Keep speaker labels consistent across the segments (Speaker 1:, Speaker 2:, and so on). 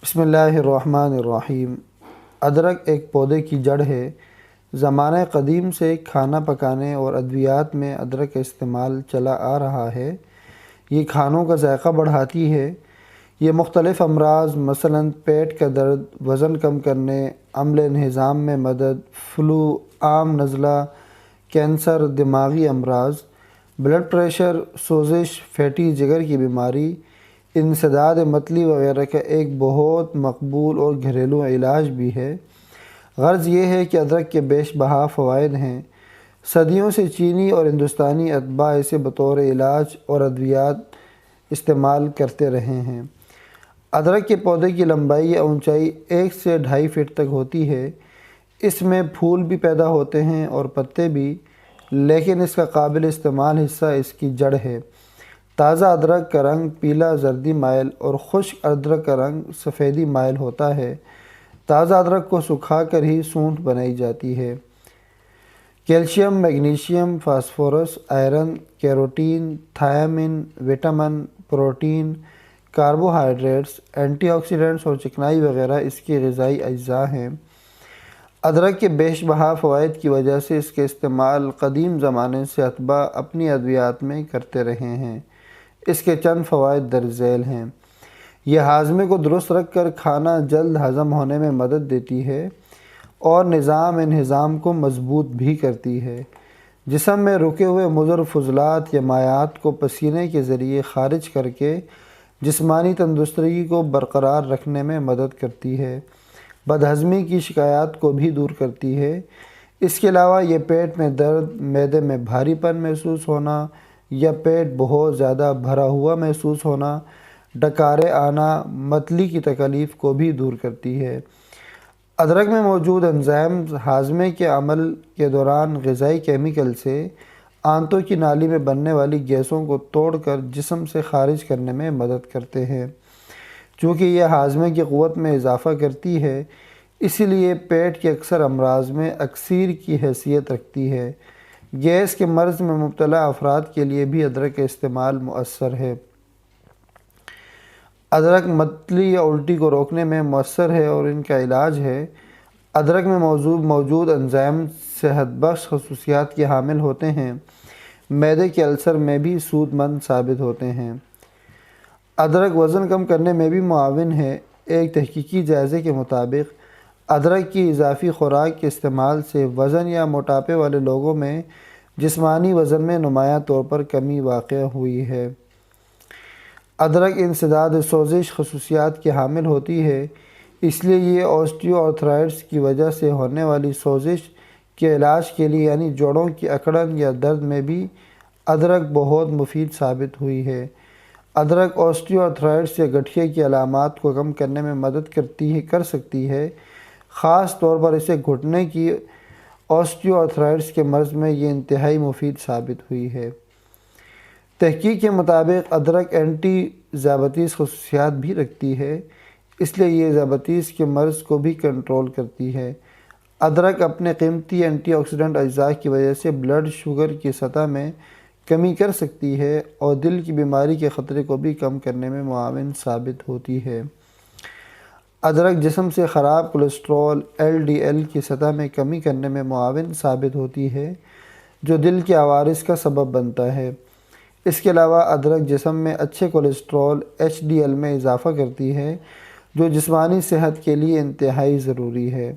Speaker 1: بسم اللہ الرحمن الرحیم۔ ادرک ایک پودے کی جڑ ہے۔ زمانہ قدیم سے کھانا پکانے اور ادویات میں ادرک کا استعمال چلا آ رہا ہے۔ یہ کھانوں کا ذائقہ بڑھاتی ہے۔ یہ مختلف امراض مثلاً پیٹ کا درد، وزن کم کرنے، عمل انہضام میں مدد، فلو، عام نزلہ، کینسر، دماغی امراض، بلڈ پریشر، سوزش، فیٹی جگر کی بیماری، انسداد متلی وغیرہ کا ایک بہت مقبول اور گھریلو علاج بھی ہے۔ غرض یہ ہے کہ ادرک کے بیش بہا فوائد ہیں۔ صدیوں سے چینی اور ہندوستانی اطباء اسے بطور علاج اور ادویات استعمال کرتے رہے ہیں۔ ادرک کے پودے کی لمبائی یا اونچائی 1 سے 2.5 فٹ تک ہوتی ہے۔ اس میں پھول بھی پیدا ہوتے ہیں اور پتے بھی، لیکن اس کا قابل استعمال حصہ اس کی جڑ ہے۔ تازہ ادرک کا رنگ پیلا زردی مائل اور خشک ادرک کا رنگ سفیدی مائل ہوتا ہے۔ تازہ ادرک کو سکھا کر ہی سونٹھ بنائی جاتی ہے۔ Calcium, magnesium, phosphorus, iron, carotene, thiamine, vitamin, protein, carbohydrates, antioxidants اور چکنائی وغیرہ اس کے غذائی اجزاء ہیں۔ ادرک کے بیش بہا فوائد کی وجہ سے اس کے استعمال قدیم زمانے سے اطباء اپنی ادویات میں کرتے رہے ہیں۔ اس کے چند فوائد درج ذیل ہیں۔ یہ ہاضمے کو درست رکھ کر کھانا جلد ہضم ہونے میں مدد دیتی ہے اور نظام انہضام کو مضبوط بھی کرتی ہے۔ جسم میں رکے ہوئے مضر فضلات یا مائعات کو پسینے کے ذریعے خارج کر کے جسمانی تندرستی کو برقرار رکھنے میں مدد کرتی ہے۔ بد ہضمی کی شکایات کو بھی دور کرتی ہے۔ اس کے علاوہ یہ پیٹ میں درد، معدے میں بھاری پن محسوس ہونا یا پیٹ بہت زیادہ بھرا ہوا محسوس ہونا، ڈکارے آنا، متلی کی تکلیف کو بھی دور کرتی ہے۔ ادرک میں موجود انزائمز ہاضمے کے عمل کے دوران غذائی کیمیکل سے آنتوں کی نالی میں بننے والی گیسوں کو توڑ کر جسم سے خارج کرنے میں مدد کرتے ہیں۔ چونکہ یہ ہاضمے کی قوت میں اضافہ کرتی ہے، اسی لیے پیٹ کے اکثر امراض میں اکسیر کی حیثیت رکھتی ہے۔ گیس کے مرض میں مبتلا افراد کے لیے بھی ادرک کا استعمال مؤثر ہے۔ ادرک متلی یا الٹی کو روکنے میں مؤثر ہے اور ان کا علاج ہے۔ ادرک میں موجود انزائم صحت بخش خصوصیات کے حامل ہوتے ہیں۔ معدے کے السر میں بھی سود مند ثابت ہوتے ہیں۔ ادرک وزن کم کرنے میں بھی معاون ہے۔ ایک تحقیقی جائزے کے مطابق ادرک کی اضافی خوراک کے استعمال سے وزن یا موٹاپے والے لوگوں میں جسمانی وزن میں نمایاں طور پر کمی واقع ہوئی ہے۔ ادرک انسداد سوزش خصوصیات کی حامل ہوتی ہے، اس لیے یہ اوسٹیو آرتھرائٹس کی وجہ سے ہونے والی سوزش کے علاج کے لیے یعنی جوڑوں کی اکڑن یا درد میں بھی ادرک بہت مفید ثابت ہوئی ہے۔ ادرک اوسٹیو آرتھرائٹس یا گٹھیے کی علامات کو کم کرنے میں مدد کر سکتی ہے۔ خاص طور پر اسے گھٹنے کی اوسٹیو آرتھرائٹس کے مرض میں یہ انتہائی مفید ثابت ہوئی ہے۔ تحقیق کے مطابق ادرک اینٹی ذیابیطس خصوصیات بھی رکھتی ہے، اس لیے یہ ذیابیطس کے مرض کو بھی کنٹرول کرتی ہے۔ ادرک اپنے قیمتی اینٹی آکسیڈنٹ اجزاء کی وجہ سے بلڈ شوگر کی سطح میں کمی کر سکتی ہے اور دل کی بیماری کے خطرے کو بھی کم کرنے میں معاون ثابت ہوتی ہے۔ ادرک جسم سے خراب کولیسٹرول LDL کی سطح میں کمی کرنے میں معاون ثابت ہوتی ہے، جو دل کے عوارض کا سبب بنتا ہے۔ اس کے علاوہ ادرک جسم میں اچھے کولیسٹرول HDL میں اضافہ کرتی ہے، جو جسمانی صحت کے لیے انتہائی ضروری ہے۔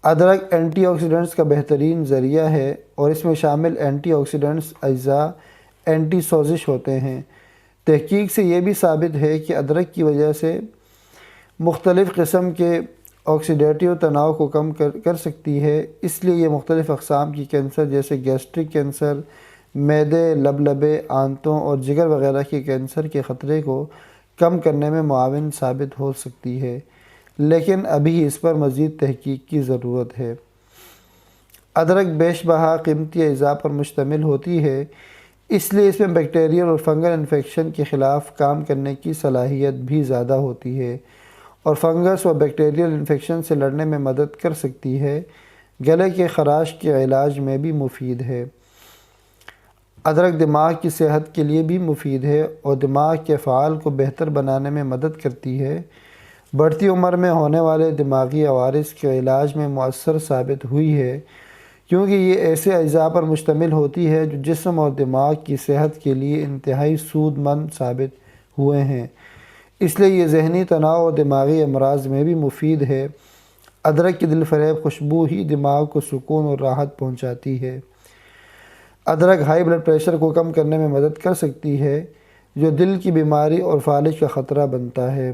Speaker 1: ادرک اینٹی آکسیڈنٹس کا بہترین ذریعہ ہے اور اس میں شامل اینٹی آکسیڈنٹس اجزاء اینٹی سوزش ہوتے ہیں۔ تحقیق سے یہ بھی ثابت ہے کہ ادرک کی وجہ سے مختلف قسم کے آکسیڈیٹیو تناؤ کو کم کر سکتی ہے، اس لیے یہ مختلف اقسام کی کینسر جیسے گیسٹرک کینسر، معدے، لبلبے، آنتوں اور جگر وغیرہ کے کینسر کے خطرے کو کم کرنے میں معاون ثابت ہو سکتی ہے، لیکن ابھی اس پر مزید تحقیق کی ضرورت ہے۔ ادرک بیش بہا قیمتی اجزاء پر مشتمل ہوتی ہے، اس لیے اس میں بیکٹیریل اور فنگل انفیکشن کے خلاف کام کرنے کی صلاحیت بھی زیادہ ہوتی ہے اور فنگس و بیکٹیریل انفیکشن سے لڑنے میں مدد کر سکتی ہے۔ گلے کے خراش کے علاج میں بھی مفید ہے۔ ادرک دماغ کی صحت کے لیے بھی مفید ہے اور دماغ کے افعال کو بہتر بنانے میں مدد کرتی ہے۔ بڑھتی عمر میں ہونے والے دماغی عوارض کے علاج میں مؤثر ثابت ہوئی ہے، کیونکہ یہ ایسے اجزاء پر مشتمل ہوتی ہے جو جسم اور دماغ کی صحت کے لیے انتہائی سود مند ثابت ہوئے ہیں۔ اس لیے یہ ذہنی تناؤ اور دماغی امراض میں بھی مفید ہے۔ ادرک کی دل فریب خوشبو ہی دماغ کو سکون اور راحت پہنچاتی ہے۔ ادرک ہائی بلڈ پریشر کو کم کرنے میں مدد کر سکتی ہے، جو دل کی بیماری اور فالج کا خطرہ بنتا ہے۔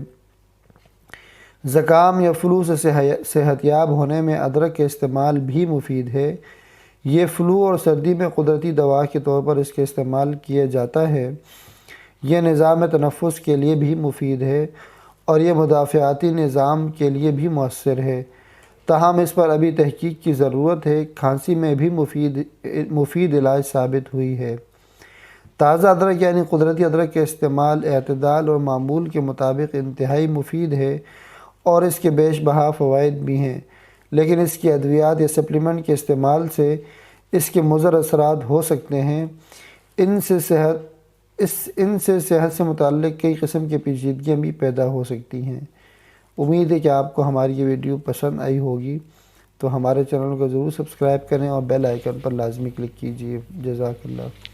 Speaker 1: زکام یا فلو سے صحت یاب ہونے میں ادرک کا استعمال بھی مفید ہے۔ یہ فلو اور سردی میں قدرتی دوا کے طور پر اس کا استعمال کیا جاتا ہے۔ یہ نظام تنفس کے لیے بھی مفید ہے اور یہ مدافعاتی نظام کے لیے بھی مؤثر ہے، تاہم اس پر ابھی تحقیق کی ضرورت ہے۔ کھانسی میں بھی مفید علاج ثابت ہوئی ہے۔ تازہ ادرک یعنی قدرتی ادرک کا استعمال اعتدال اور معمول کے مطابق انتہائی مفید ہے اور اس کے بیش بہا فوائد بھی ہیں، لیکن اس کی ادویات یا سپلیمنٹ کے استعمال سے اس کے مضر اثرات ہو سکتے ہیں۔ ان سے صحت سے متعلق کئی قسم کی پیچیدگیاں بھی پیدا ہو سکتی ہیں۔ امید ہے کہ آپ کو ہماری یہ ویڈیو پسند آئی ہوگی، تو ہمارے چینل کو ضرور سبسکرائب کریں اور بیل آئیکن پر لازمی کلک کیجیے۔ جزاک اللہ۔